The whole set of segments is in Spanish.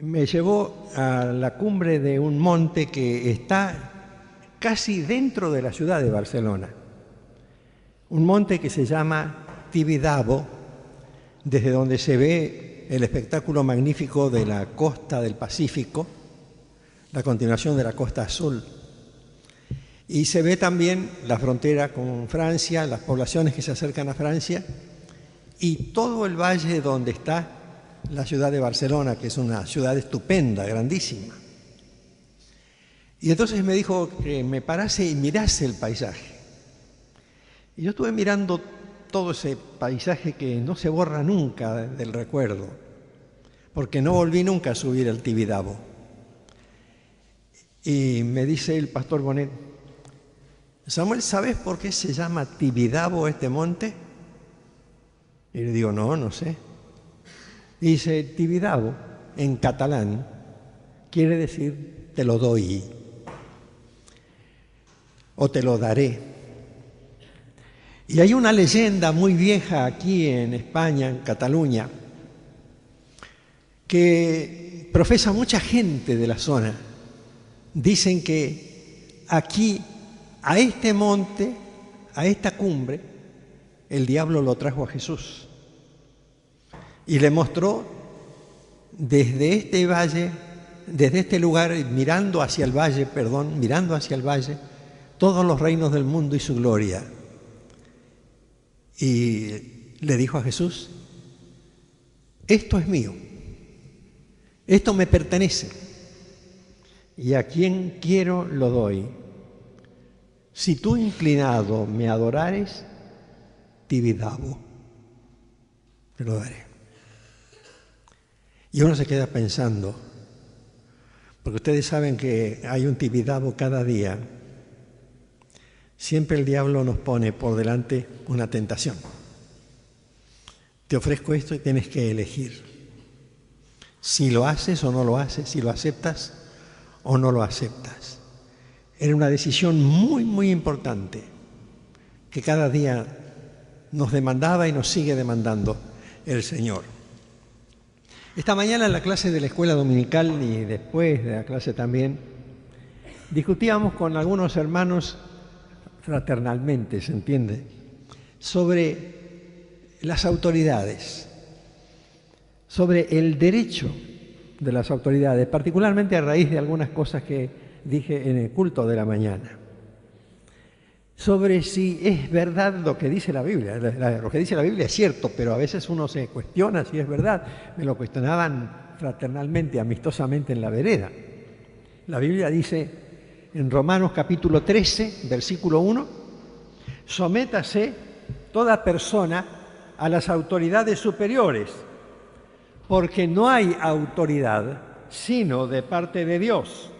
me llevó a la cumbre de un monte que está casi dentro de la ciudad de Barcelona. Un monte que se llama Tibidabo, desde donde se ve el espectáculo magnífico de la costa del Pacífico, la continuación de la costa azul. Y se ve también la frontera con Francia, las poblaciones que se acercan a Francia y todo el valle donde está la ciudad de Barcelona, que es una ciudad estupenda, grandísima. Y entonces me dijo que me parase y mirase el paisaje. Y yo estuve mirando todo ese paisaje que no se borra nunca del recuerdo, porque no volví nunca a subir al Tibidabo. Y me dice el pastor Bonet: Samuel, ¿sabes por qué se llama Tibidabo este monte? Y le digo, no sé. Dice, Tibidabo, en catalán, quiere decir te lo doy o te lo daré. Y hay una leyenda muy vieja aquí en España, en Cataluña, que profesa mucha gente de la zona. Dicen que aquí, a este monte, a esta cumbre, el diablo lo trajo a Jesús y le mostró desde este valle, desde este lugar, mirando hacia el valle, todos los reinos del mundo y su gloria. Y le dijo a Jesús: esto es mío, esto me pertenece, y a quien quiero lo doy. Si tú inclinado me adorares, Tibidabo, te lo daré. Y uno se queda pensando, porque ustedes saben que hay un Tibidabo cada día. Siempre el diablo nos pone por delante una tentación. Te ofrezco esto y tienes que elegir si lo haces o no lo haces, si lo aceptas o no lo aceptas. Era una decisión muy, muy importante que cada día nos demandaba y nos sigue demandando el Señor. Esta mañana en la clase de la escuela dominical y después de la clase también, discutíamos con algunos hermanos fraternalmente, ¿se entiende?, sobre las autoridades, sobre el derecho de las autoridades, particularmente a raíz de algunas cosas que dije en el culto de la mañana, sobre si es verdad lo que dice la Biblia. Lo que dice la Biblia es cierto, pero a veces uno se cuestiona si es verdad. Me lo cuestionaban fraternalmente, amistosamente en la vereda. La Biblia dice en Romanos capítulo 13, versículo 1, sométase toda persona a las autoridades superiores, porque no hay autoridad sino de parte de Dios,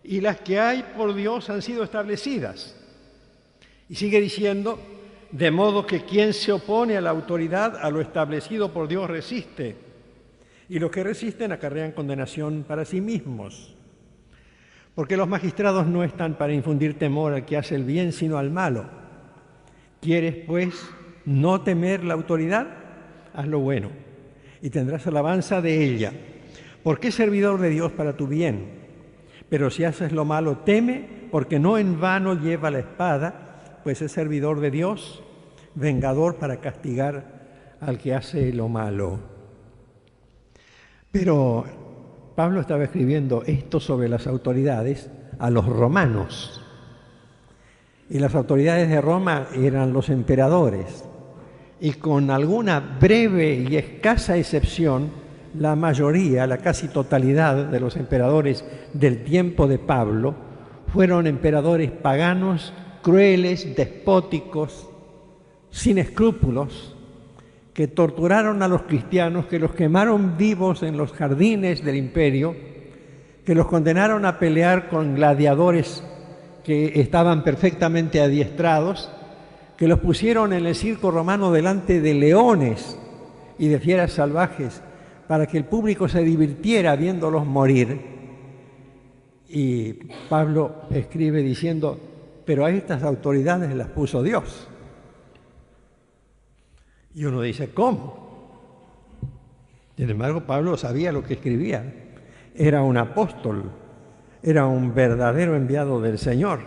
y las que hay por Dios han sido establecidas. Y sigue diciendo, de modo que quien se opone a la autoridad, a lo establecido por Dios, resiste, y los que resisten acarrean condenación para sí mismos. Porque los magistrados no están para infundir temor al que hace el bien, sino al malo. ¿Quieres, pues, no temer la autoridad? Haz lo bueno, y tendrás alabanza de ella, porque es servidor de Dios para tu bien. Pero si haces lo malo, teme, porque no en vano lleva la espada, pues es servidor de Dios, vengador para castigar al que hace lo malo. Pero Pablo estaba escribiendo esto sobre las autoridades a los romanos. Y las autoridades de Roma eran los emperadores. Y con alguna breve y escasa excepción, la mayoría, la casi totalidad de los emperadores del tiempo de Pablo fueron emperadores paganos, crueles, despóticos, sin escrúpulos, que torturaron a los cristianos, que los quemaron vivos en los jardines del imperio, que los condenaron a pelear con gladiadores que estaban perfectamente adiestrados, que los pusieron en el circo romano delante de leones y de fieras salvajes para que el público se divirtiera viéndolos morir. Y Pablo escribe diciendo, pero a estas autoridades las puso Dios. Y uno dice, ¿cómo? Sin embargo, Pablo sabía lo que escribía. Era un apóstol, era un verdadero enviado del Señor.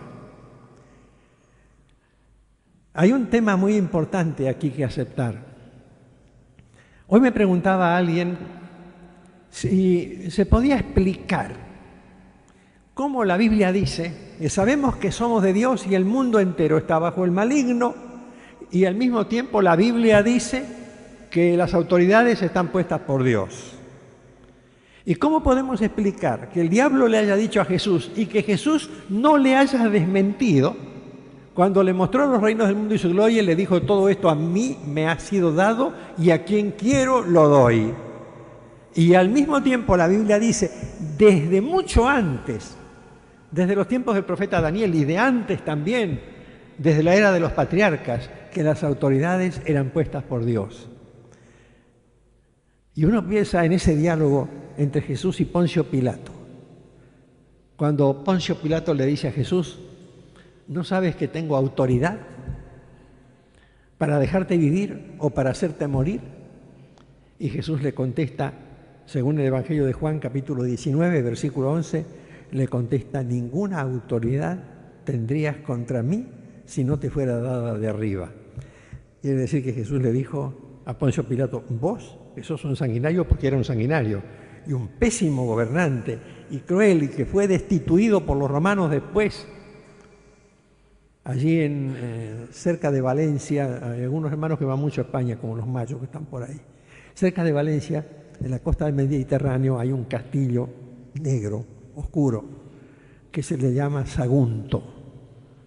Hay un tema muy importante aquí que aceptar. Hoy me preguntaba alguien si se podía explicar cómo la Biblia dice que sabemos que somos de Dios y el mundo entero está bajo el maligno, y al mismo tiempo la Biblia dice que las autoridades están puestas por Dios. ¿Y cómo podemos explicar que el diablo le haya dicho a Jesús y que Jesús no le haya desmentido cuando le mostró los reinos del mundo y su gloria y le dijo: todo esto a mí me ha sido dado y a quien quiero lo doy? Y al mismo tiempo la Biblia dice, desde mucho antes, desde los tiempos del profeta Daniel y de antes también, desde la era de los patriarcas, que las autoridades eran puestas por Dios. Y uno piensa en ese diálogo entre Jesús y Poncio Pilato. Cuando Poncio Pilato le dice a Jesús: ¿no sabes que tengo autoridad para dejarte vivir o para hacerte morir? Y Jesús le contesta, según el Evangelio de Juan, capítulo 19, versículo 11, le contesta: ninguna autoridad tendrías contra mí si no te fuera dada de arriba. Quiere decir que Jesús le dijo a Poncio Pilato: vos, que sos un sanguinario, porque era un sanguinario, y un pésimo gobernante, y cruel, y que fue destituido por los romanos después. Allí cerca de Valencia, hay algunos hermanos que van mucho a España, como los mayos que están por ahí. Cerca de Valencia, en la costa del Mediterráneo, hay un castillo negro, oscuro, que se le llama Sagunto,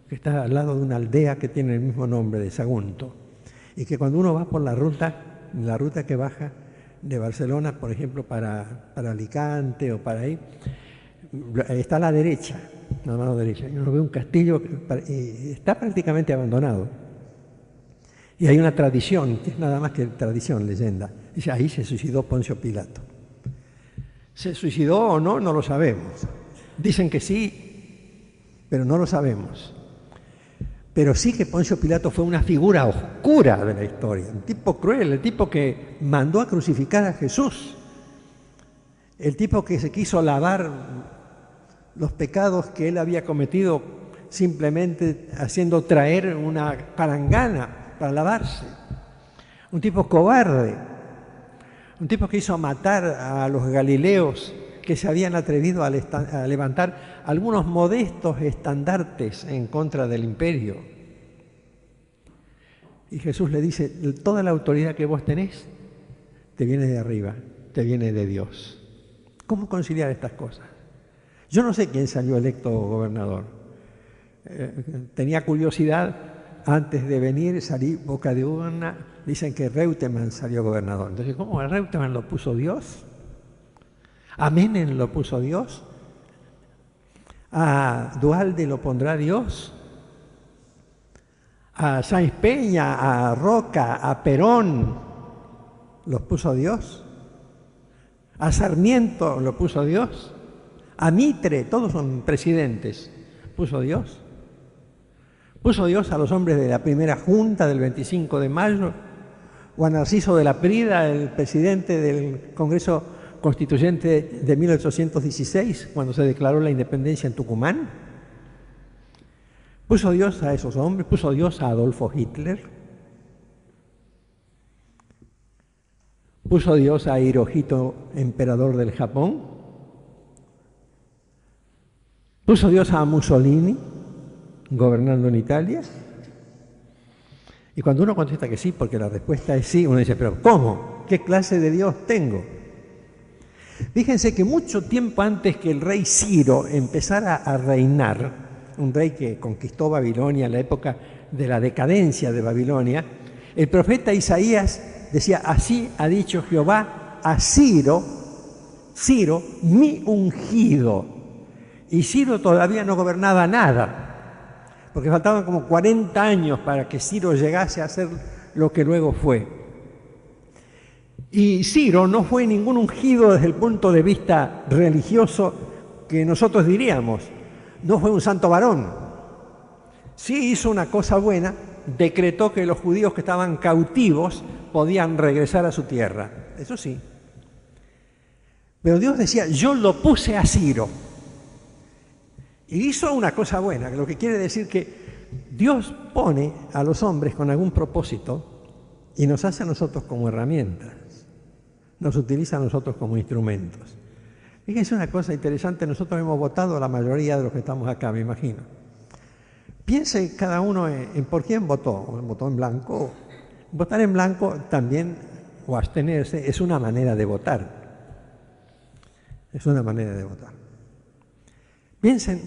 que está al lado de una aldea que tiene el mismo nombre de Sagunto, y que cuando uno va por la ruta que baja de Barcelona, por ejemplo, para Alicante o para ahí, está a la derecha, a la mano derecha, y uno ve un castillo que está prácticamente abandonado. Y hay una tradición, que es nada más que tradición, leyenda. Dice: ahí se suicidó Poncio Pilato. ¿Se suicidó o no? No lo sabemos. Dicen que sí, pero no lo sabemos. Pero sí que Poncio Pilato fue una figura oscura de la historia, un tipo cruel, el tipo que mandó a crucificar a Jesús, el tipo que se quiso lavar los pecados que él había cometido simplemente haciendo traer una palangana para lavarse, un tipo cobarde, un tipo que hizo matar a los galileos que se habían atrevido a levantar algunos modestos estandartes en contra del imperio. Y Jesús le dice: toda la autoridad que vos tenés te viene de arriba, te viene de Dios. ¿Cómo conciliar estas cosas? Yo no sé quién salió electo gobernador. Tenía curiosidad, antes de venir salí boca de urna, dicen que Reutemann salió gobernador. Entonces, ¿cómo a Reutemann lo puso Dios? ¿A Menem lo puso Dios? ¿A Duhalde lo pondrá Dios? ¿A Sáenz Peña, a Roca, a Perón los puso Dios? ¿A Sarmiento lo puso Dios? ¿A Mitre? Todos son presidentes. ¿Puso Dios? ¿Puso Dios a los hombres de la primera junta del 25 de mayo? ¿O a Narciso de la Prida, el presidente del Congreso Constituyente de 1816, cuando se declaró la independencia en Tucumán? ¿Puso Dios a esos hombres? ¿Puso Dios a Adolfo Hitler? ¿Puso Dios a Hirohito, emperador del Japón? ¿Puso Dios a Mussolini, gobernando en Italia? Y cuando uno contesta que sí, porque la respuesta es sí, uno dice: ¿pero cómo? ¿Qué clase de Dios tengo? Fíjense que mucho tiempo antes que el rey Ciro empezara a reinar, un rey que conquistó Babilonia en la época de la decadencia de Babilonia, el profeta Isaías decía: así ha dicho Jehová a Ciro, mi ungido. Y Ciro todavía no gobernaba nada, porque faltaban como 40 años para que Ciro llegase a ser lo que luego fue. Y Ciro no fue ningún ungido desde el punto de vista religioso que nosotros diríamos. No fue un santo varón. Sí hizo una cosa buena, decretó que los judíos que estaban cautivos podían regresar a su tierra. Eso sí. Pero Dios decía, yo lo puse a Ciro. Y hizo una cosa buena, lo que quiere decir que Dios pone a los hombres con algún propósito y nos hace a nosotros como herramientas, nos utiliza a nosotros como instrumentos. Fíjense una cosa interesante, nosotros hemos votado, la mayoría de los que estamos acá, me imagino. Piense cada uno en por quién votó. ¿Votó en blanco? Votar en blanco también, o abstenerse, es una manera de votar. Es una manera de votar. Piensen,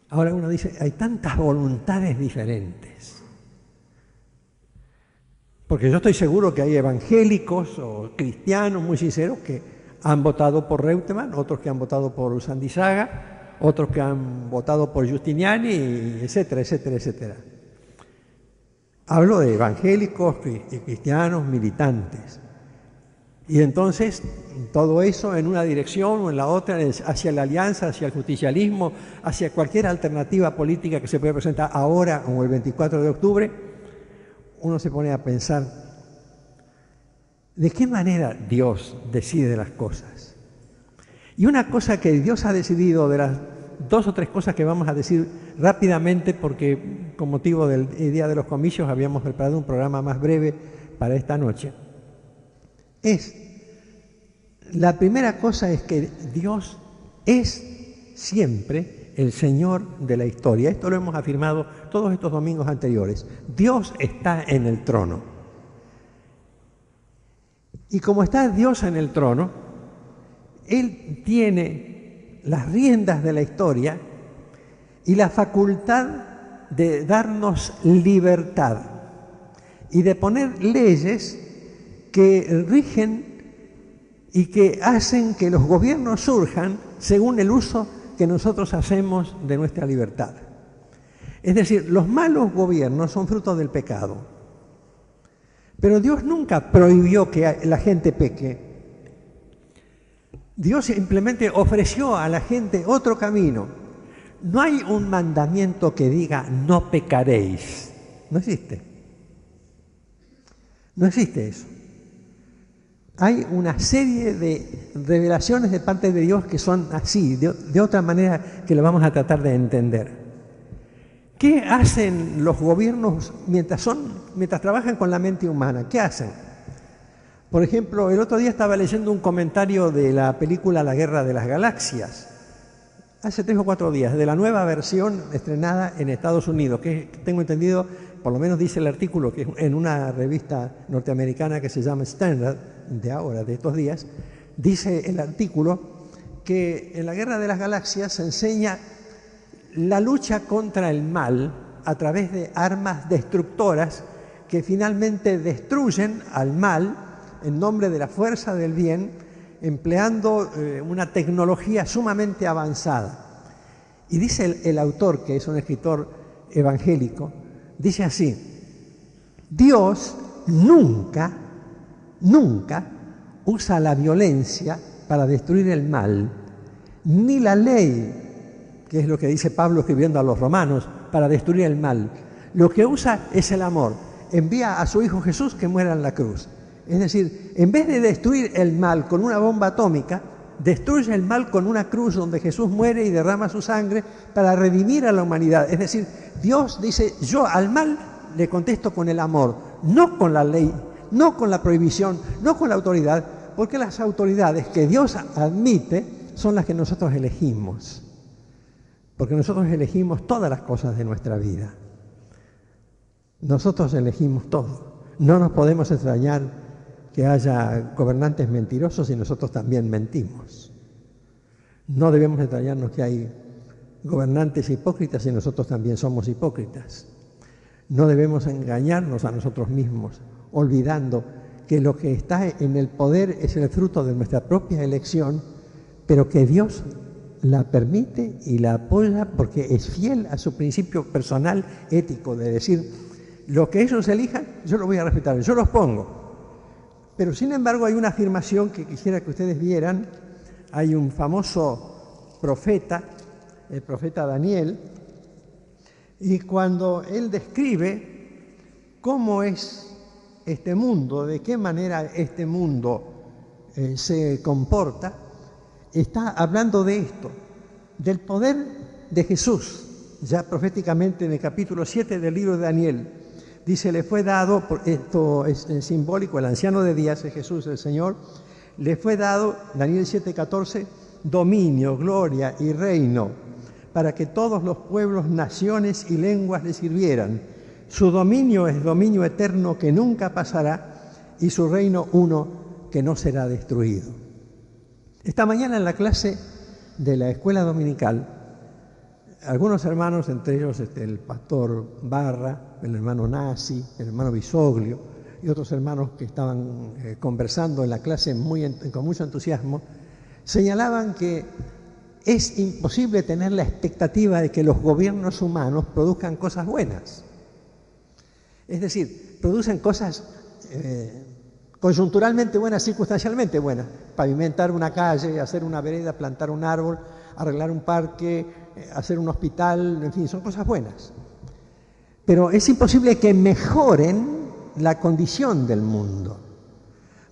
ahora uno dice, hay tantas voluntades diferentes. Porque yo estoy seguro que hay evangélicos o cristianos muy sinceros que han votado por Reutemann, otros que han votado por Usandizaga, otros que han votado por Giustiniani, etcétera, etcétera, etcétera. Hablo de evangélicos y cristianos militantes. Y entonces todo eso en una dirección o en la otra, hacia la alianza, hacia el justicialismo, hacia cualquier alternativa política que se pueda presentar ahora o el 24 de octubre, uno se pone a pensar, ¿de qué manera Dios decide las cosas? Y una cosa que Dios ha decidido, de las 2 o 3 cosas que vamos a decir rápidamente, porque con motivo del Día de los Comicios habíamos preparado un programa más breve para esta noche, la primera cosa es que Dios es siempre el Señor de la historia. Esto lo hemos afirmado todos estos domingos anteriores. Dios está en el trono. Y como está Dios en el trono, Él tiene las riendas de la historia y la facultad de darnos libertad y de poner leyes que rigen y que hacen que los gobiernos surjan según el uso que nosotros hacemos de nuestra libertad. Es decir, los malos gobiernos son fruto del pecado. Pero Dios nunca prohibió que la gente peque. Dios simplemente ofreció a la gente otro camino. No hay un mandamiento que diga no pecaréis. No existe. No existe eso. Hay una serie de revelaciones de parte de Dios que son así, de otra manera que lo vamos a tratar de entender. ¿Qué hacen los gobiernos mientras trabajan con la mente humana? ¿Qué hacen? Por ejemplo, el otro día estaba leyendo un comentario de la película La Guerra de las Galaxias, hace 3 o 4 días, de la nueva versión estrenada en Estados Unidos, que tengo entendido, por lo menos dice el artículo, que es en una revista norteamericana que se llama Standard, de estos días, dice el artículo que en la Guerra de las Galaxias se enseña la lucha contra el mal a través de armas destructoras que finalmente destruyen al mal en nombre de la fuerza del bien, empleando una tecnología sumamente avanzada. Y dice el autor, que es un escritor evangélico, dice así: Dios nunca usa la violencia para destruir el mal, ni la ley, que es lo que dice Pablo escribiendo a los romanos, para destruir el mal. Lo que usa es el amor. Envía a su Hijo Jesús que muera en la cruz. Es decir, en vez de destruir el mal con una bomba atómica, destruye el mal con una cruz donde Jesús muere y derrama su sangre para redimir a la humanidad. Es decir, Dios dice, yo al mal le contesto con el amor, no con la ley, no con la prohibición, no con la autoridad, porque las autoridades que Dios admite son las que nosotros elegimos. Porque nosotros elegimos todas las cosas de nuestra vida. Nosotros elegimos todo. No nos podemos extrañar que haya gobernantes mentirosos y nosotros también mentimos. No debemos extrañarnos que hay gobernantes hipócritas y nosotros también somos hipócritas. No debemos engañarnos a nosotros mismos, olvidando que lo que está en el poder es el fruto de nuestra propia elección, pero que Dios la permite y la apoya porque es fiel a su principio personal ético de decir, lo que ellos elijan, yo lo voy a respetar, yo los pongo. Pero sin embargo hay una afirmación que quisiera que ustedes vieran. Hay un famoso profeta, el profeta Daniel, y cuando él describe cómo es este mundo, de qué manera este mundo se comporta, está hablando de esto, del poder de Jesús. Ya proféticamente en el capítulo 7 del libro de Daniel, dice, le fue dado, esto es simbólico, el anciano de días, es Jesús el Señor, le fue dado, Daniel 7:14, dominio, gloria y reino, para que todos los pueblos, naciones y lenguas le sirvieran. Su dominio es dominio eterno que nunca pasará y su reino uno que no será destruido. Esta mañana en la clase de la escuela dominical, algunos hermanos, entre ellos el pastor Barra, el hermano Nasi, el hermano Bisoglio y otros hermanos que estaban conversando en la clase con mucho entusiasmo, señalaban que es imposible tener la expectativa de que los gobiernos humanos produzcan cosas buenas. Es decir, producen cosas coyunturalmente buenas, circunstancialmente buenas. Pavimentar una calle, hacer una vereda, plantar un árbol, arreglar un parque, hacer un hospital, en fin, son cosas buenas. Pero es imposible que mejoren la condición del mundo,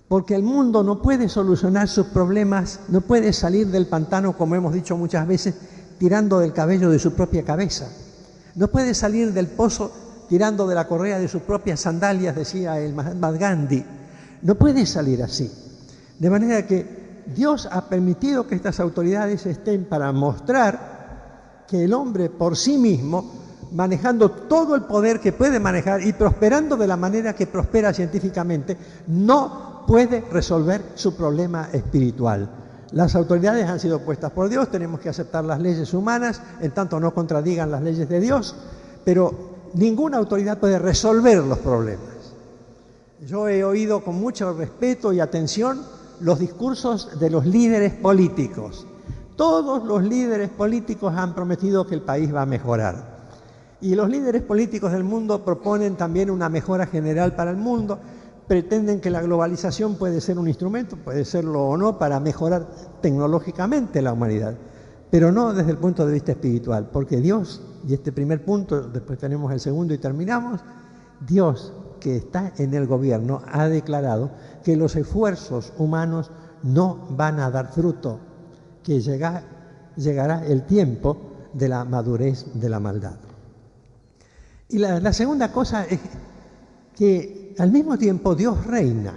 porque el mundo no puede solucionar sus problemas, no puede salir del pantano, como hemos dicho muchas veces, tirando del cabello de su propia cabeza. No puede salir del pozo tirando de la correa de sus propias sandalias, decía el Mahatma Gandhi. No puede salir así. De manera que Dios ha permitido que estas autoridades estén para mostrar que el hombre por sí mismo, manejando todo el poder que puede manejar y prosperando de la manera que prospera científicamente, no puede resolver su problema espiritual. Las autoridades han sido puestas por Dios, tenemos que aceptar las leyes humanas, en tanto no contradigan las leyes de Dios, pero ninguna autoridad puede resolver los problemas. Yo he oído con mucho respeto y atención los discursos de los líderes políticos. Todos los líderes políticos han prometido que el país va a mejorar. Y los líderes políticos del mundo proponen también una mejora general para el mundo, pretenden que la globalización puede ser un instrumento, puede serlo o no, para mejorar tecnológicamente la humanidad, pero no desde el punto de vista espiritual, porque Dios, y este primer punto, después tenemos el segundo y terminamos, Dios, que está en el gobierno, ha declarado que los esfuerzos humanos no van a dar fruto, que llegará el tiempo de la madurez de la maldad. Y la segunda cosa es que al mismo tiempo Dios reina.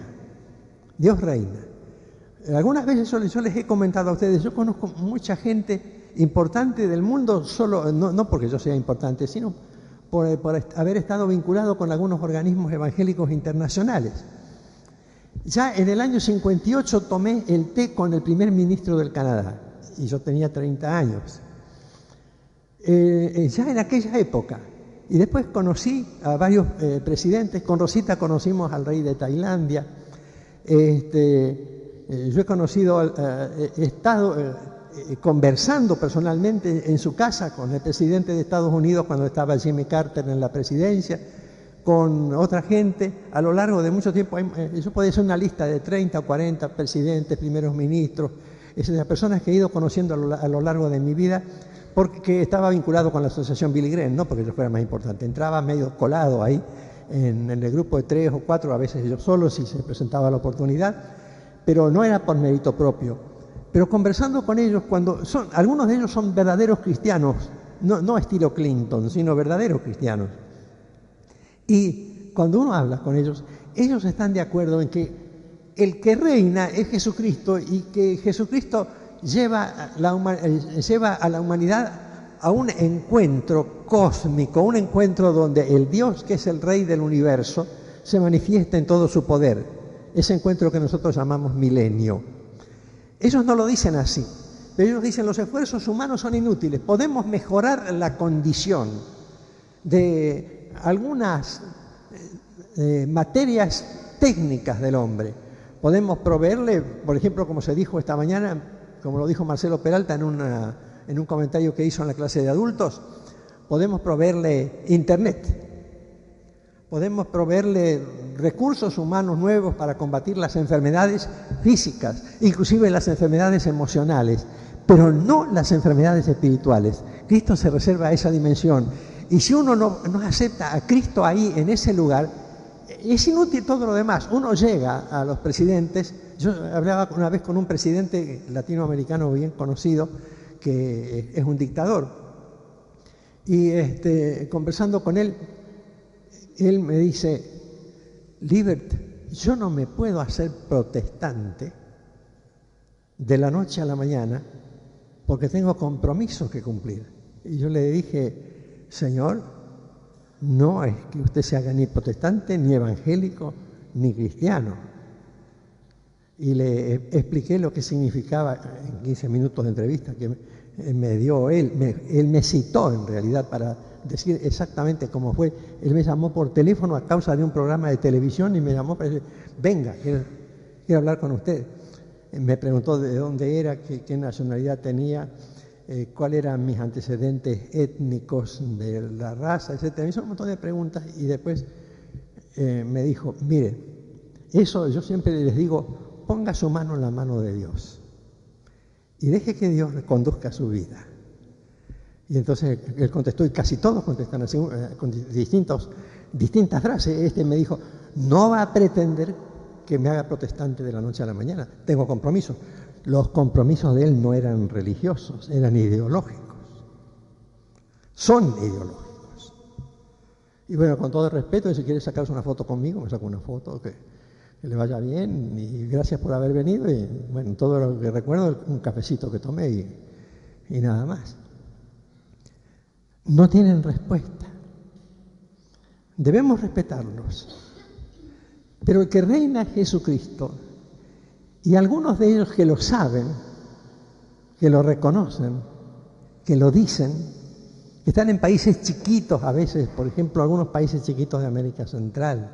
Dios reina. Algunas veces yo les he comentado a ustedes, yo conozco mucha gente importante del mundo, no porque yo sea importante, sino por haber estado vinculado con algunos organismos evangélicos internacionales. Ya en el año 58 tomé el té con el primer ministro del Canadá, y yo tenía 30 años. Ya en aquella época. Y después conocí a varios presidentes. Con Rosita conocimos al rey de Tailandia. Yo he conocido, he estado conversando personalmente en su casa con el presidente de Estados Unidos cuando estaba Jimmy Carter en la presidencia, con otra gente a lo largo de mucho tiempo. Eso puede ser una lista de 30 o 40 presidentes, primeros ministros, esas personas que he ido conociendo a lo largo de mi vida, porque estaba vinculado con la asociación Billy Graham, no porque yo fuera más importante, entraba medio colado ahí en el grupo de 3 o 4, a veces yo solo si se presentaba la oportunidad, pero no era por mérito propio. Pero conversando con ellos, algunos de ellos son verdaderos cristianos, no estilo Clinton, sino verdaderos cristianos. Y cuando uno habla con ellos, ellos están de acuerdo en que el que reina es Jesucristo y que Jesucristo lleva a la humanidad a un encuentro cósmico, un encuentro donde el Dios, que es el Rey del universo, se manifiesta en todo su poder. Ese encuentro que nosotros llamamos milenio. Ellos no lo dicen así, pero ellos dicen los esfuerzos humanos son inútiles. Podemos mejorar la condición de algunas materias técnicas del hombre. Podemos proveerle, por ejemplo, como se dijo esta mañana, como lo dijo Marcelo Peralta en un comentario que hizo en la clase de adultos, podemos proveerle internet, podemos proveerle recursos humanos nuevos para combatir las enfermedades físicas, inclusive las enfermedades emocionales, pero no las enfermedades espirituales. Cristo se reserva esa dimensión. Y si uno no acepta a Cristo ahí, en ese lugar, es inútil todo lo demás. Uno llega a los presidentes Yo hablaba una vez con un presidente latinoamericano bien conocido, que es un dictador, y conversando con él, él me dice, Libert, yo no me puedo hacer protestante de la noche a la mañana porque tengo compromisos que cumplir. Y yo le dije, señor, no es que usted se haga ni protestante, ni evangélico, ni cristiano. Y le expliqué lo que significaba en 15 minutos de entrevista que me dio él. Él me citó en realidad para decir exactamente cómo fue. Él me llamó por teléfono a causa de un programa de televisión y me llamó para decir, venga, quiero hablar con usted. Me preguntó de dónde era, qué nacionalidad tenía, cuáles eran mis antecedentes étnicos de la raza, etc. Me hizo un montón de preguntas y después me dijo, mire, eso yo siempre les digo, ponga su mano en la mano de Dios y deje que Dios conduzca su vida. Y entonces él contestó, y casi todos contestan así, con distintas frases. Me dijo, no va a pretender que me haga protestante de la noche a la mañana, tengo compromisos. Los compromisos de él no eran religiosos, eran ideológicos. Son ideológicos. Y bueno, con todo el respeto, si quiere sacarse una foto conmigo, me saco una foto, que le vaya bien, y gracias por haber venido, y bueno, todo lo que recuerdo, un cafecito que tomé y nada más. No tienen respuesta. Debemos respetarlos. Pero el que reina es Jesucristo, y algunos de ellos que lo saben, que lo reconocen, que lo dicen, que están en países chiquitos a veces, por ejemplo, algunos países chiquitos de América Central,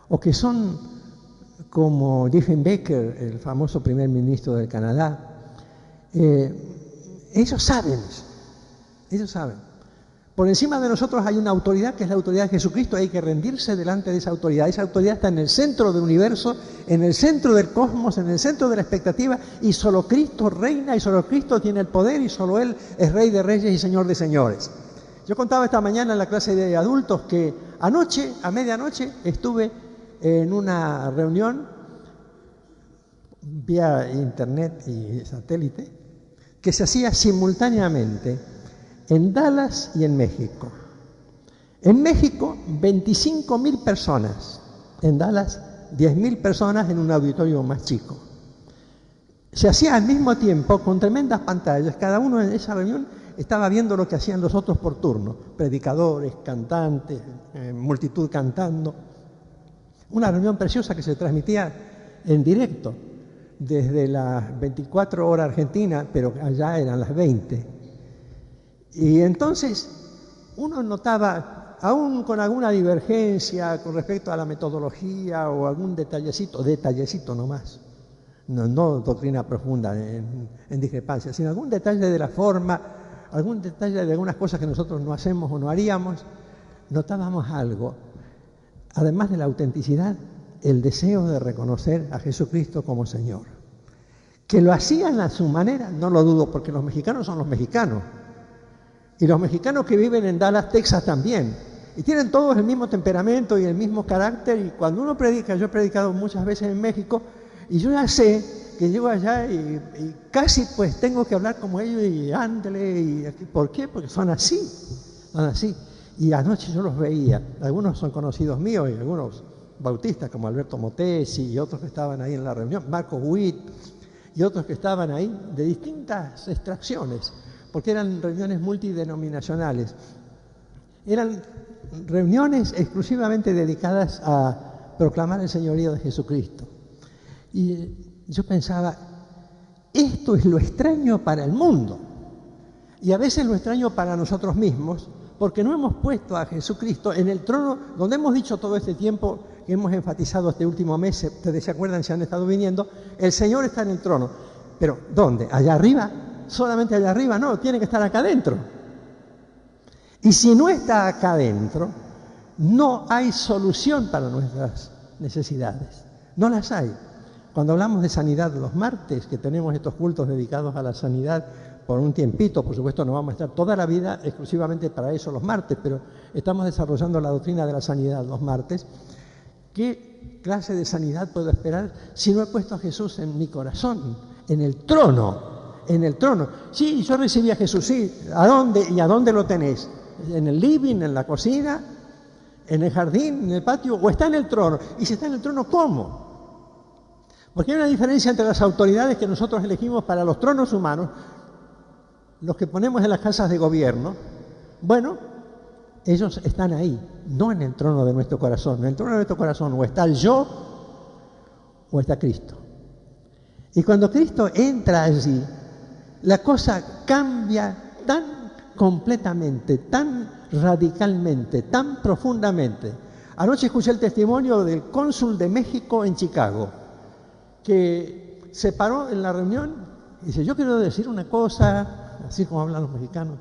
o que son como Diefenbaker, el famoso primer ministro del Canadá, ellos saben eso, ellos saben. Por encima de nosotros hay una autoridad que es la autoridad de Jesucristo, hay que rendirse delante de esa autoridad. Esa autoridad está en el centro del universo, en el centro del cosmos, en el centro de la expectativa, y solo Cristo reina, y solo Cristo tiene el poder, y solo Él es Rey de Reyes y Señor de Señores. Yo contaba esta mañana en la clase de adultos que anoche, a medianoche, estuve en una reunión vía internet y satélite que se hacía simultáneamente en Dallas y en México. En México, 25.000 personas. En Dallas, 10.000 personas en un auditorio más chico. Se hacía al mismo tiempo con tremendas pantallas. Cada uno en esa reunión estaba viendo lo que hacían los otros por turno. Predicadores, cantantes, multitud cantando. Una reunión preciosa que se transmitía en directo desde las 24 horas argentinas, pero allá eran las 20. Y entonces uno notaba, aún con alguna divergencia con respecto a la metodología o algún detallecito nomás, no doctrina profunda en discrepancia, sino algún detalle de la forma, algún detalle de algunas cosas que nosotros no hacemos o no haríamos, notábamos algo. Además de la autenticidad, el deseo de reconocer a Jesucristo como Señor. Que lo hacían a su manera, no lo dudo, porque los mexicanos son los mexicanos. Y los mexicanos que viven en Dallas, Texas también. Y tienen todos el mismo temperamento y el mismo carácter. Y cuando uno predica, yo he predicado muchas veces en México, y yo ya sé que llego allá y casi pues tengo que hablar como ellos y ándele. Y ¿por qué? Porque son así, son así. Y anoche yo los veía. Algunos son conocidos míos y algunos bautistas como Alberto Motesi y otros que estaban ahí en la reunión, Marco Witt y otros que estaban ahí de distintas extracciones, porque eran reuniones multidenominacionales. Eran reuniones exclusivamente dedicadas a proclamar el señorío de Jesucristo. Y yo pensaba, esto es lo extraño para el mundo, y a veces lo extraño para nosotros mismos, porque no hemos puesto a Jesucristo en el trono, donde hemos dicho todo este tiempo, que hemos enfatizado este último mes, ustedes se acuerdan si han estado viniendo, el Señor está en el trono. Pero ¿dónde? ¿Allá arriba? Solamente allá arriba, no, tiene que estar acá adentro. Y si no está acá adentro, no hay solución para nuestras necesidades. No las hay. Cuando hablamos de sanidad los martes, que tenemos estos cultos dedicados a la sanidad por un tiempito, por supuesto no vamos a estar toda la vida exclusivamente para eso los martes, pero estamos desarrollando la doctrina de la sanidad los martes, que ¿qué clase de sanidad puedo esperar si no he puesto a Jesús en mi corazón, en el trono? En el trono. Sí, yo recibí a Jesús, sí. ¿A dónde? ¿Y a dónde lo tenés? ¿En el living, en la cocina, en el jardín, en el patio? ¿O está en el trono? Y si está en el trono, ¿cómo? Porque hay una diferencia entre las autoridades que nosotros elegimos para los tronos humanos, los que ponemos en las casas de gobierno. Bueno, ellos están ahí, no en el trono de nuestro corazón. En el trono de nuestro corazón o está el yo o está Cristo. Y cuando Cristo entra allí, la cosa cambia tan completamente, tan radicalmente, tan profundamente. Anoche escuché el testimonio del cónsul de México en Chicago, que se paró en la reunión y dice: yo quiero decir una cosa, así como hablan los mexicanos,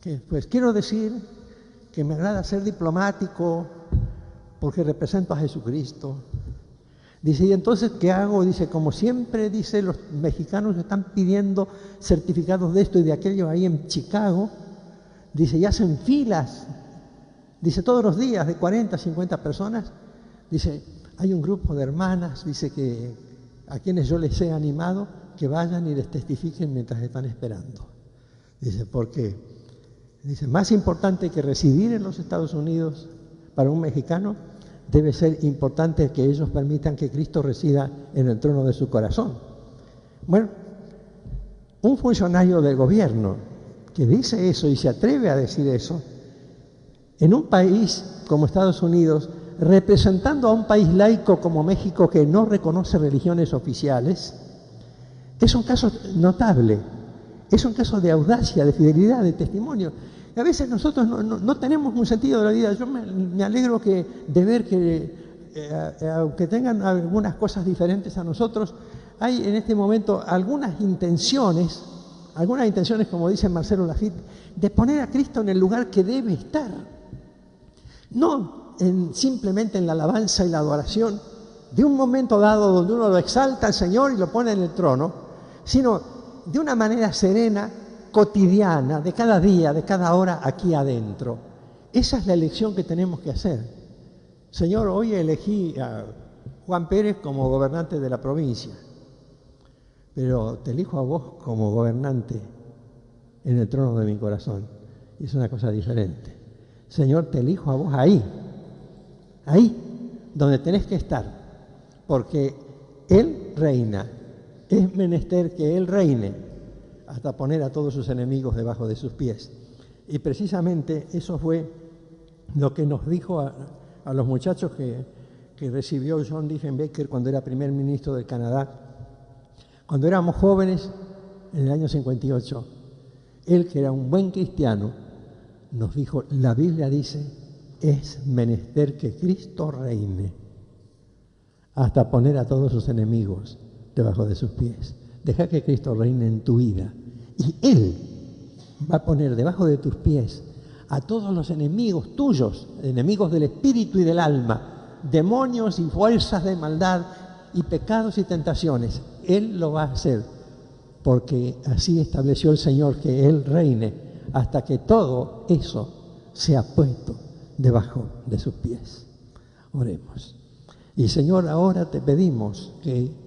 que pues quiero decir que me agrada ser diplomático porque represento a Jesucristo. Dice, ¿y entonces qué hago? Dice, como siempre, dice, los mexicanos están pidiendo certificados de esto y de aquello ahí en Chicago. Dice, y hacen filas. Dice, todos los días de 40, 50 personas. Dice, hay un grupo de hermanas, dice, que a quienes yo les he animado que vayan y les testifiquen mientras están esperando. Dice, porque, dice, más importante que residir en los Estados Unidos para un mexicano, debe ser importante que ellos permitan que Cristo resida en el trono de su corazón. Bueno, un funcionario del gobierno que dice eso y se atreve a decir eso, en un país como Estados Unidos, representando a un país laico como México que no reconoce religiones oficiales, es un caso notable, es un caso de audacia, de fidelidad, de testimonio. A veces nosotros no tenemos un sentido de la vida. Yo me alegro de ver que, aunque tengan algunas cosas diferentes a nosotros, hay en este momento algunas intenciones, como dice Marcelo Lafitte, de poner a Cristo en el lugar que debe estar. No simplemente en la alabanza y la adoración, de un momento dado donde uno lo exalta al Señor y lo pone en el trono, sino de una manera serena, cotidiana, de cada día, de cada hora, aquí adentro. Esa es la elección que tenemos que hacer. Señor, hoy elegí a Juan Pérez como gobernante de la provincia, pero te elijo a vos como gobernante en el trono de mi corazón. Y es una cosa diferente. Señor, te elijo a vos ahí donde tenés que estar, porque Él reina. Es menester que Él reine hasta poner a todos sus enemigos debajo de sus pies. Y precisamente eso fue lo que nos dijo a los muchachos que recibió John Diefenbaker cuando era primer ministro de Canadá. Cuando éramos jóvenes, en el año 58, él, que era un buen cristiano, nos dijo, la Biblia dice, es menester que Cristo reine hasta poner a todos sus enemigos debajo de sus pies. Deja que Cristo reine en tu vida y Él va a poner debajo de tus pies a todos los enemigos tuyos, enemigos del espíritu y del alma, demonios y fuerzas de maldad y pecados y tentaciones. Él lo va a hacer porque así estableció el Señor, que Él reine hasta que todo eso sea puesto debajo de sus pies. Oremos. Y Señor, ahora te pedimos que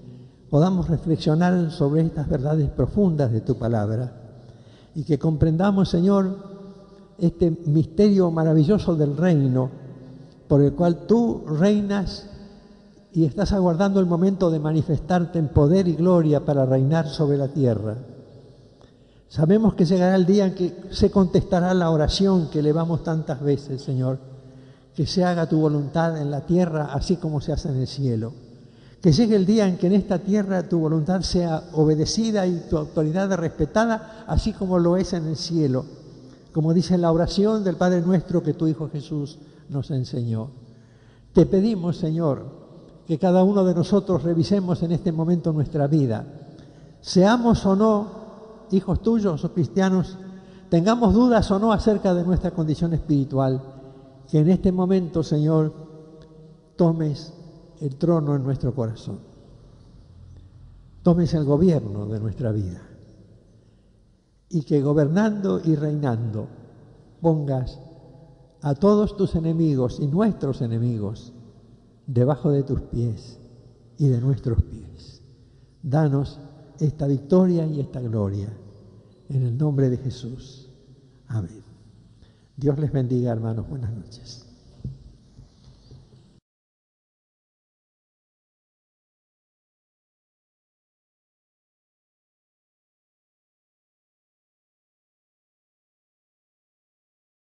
podamos reflexionar sobre estas verdades profundas de tu palabra y que comprendamos, Señor, este misterio maravilloso del reino por el cual tú reinas y estás aguardando el momento de manifestarte en poder y gloria para reinar sobre la tierra. Sabemos que llegará el día en que se contestará la oración que elevamos tantas veces, Señor, que se haga tu voluntad en la tierra así como se hace en el cielo. Que llegue el día en que en esta tierra tu voluntad sea obedecida y tu autoridad respetada, así como lo es en el cielo, como dice la oración del Padre Nuestro que tu Hijo Jesús nos enseñó. Te pedimos, Señor, que cada uno de nosotros revisemos en este momento nuestra vida. Seamos o no hijos tuyos o cristianos, tengamos dudas o no acerca de nuestra condición espiritual, que en este momento, Señor, tomes el trono en nuestro corazón. Tomes el gobierno de nuestra vida. Y que gobernando y reinando pongas a todos tus enemigos y nuestros enemigos debajo de tus pies y de nuestros pies. Danos esta victoria y esta gloria. En el nombre de Jesús. Amén. Dios les bendiga, hermanos. Buenas noches.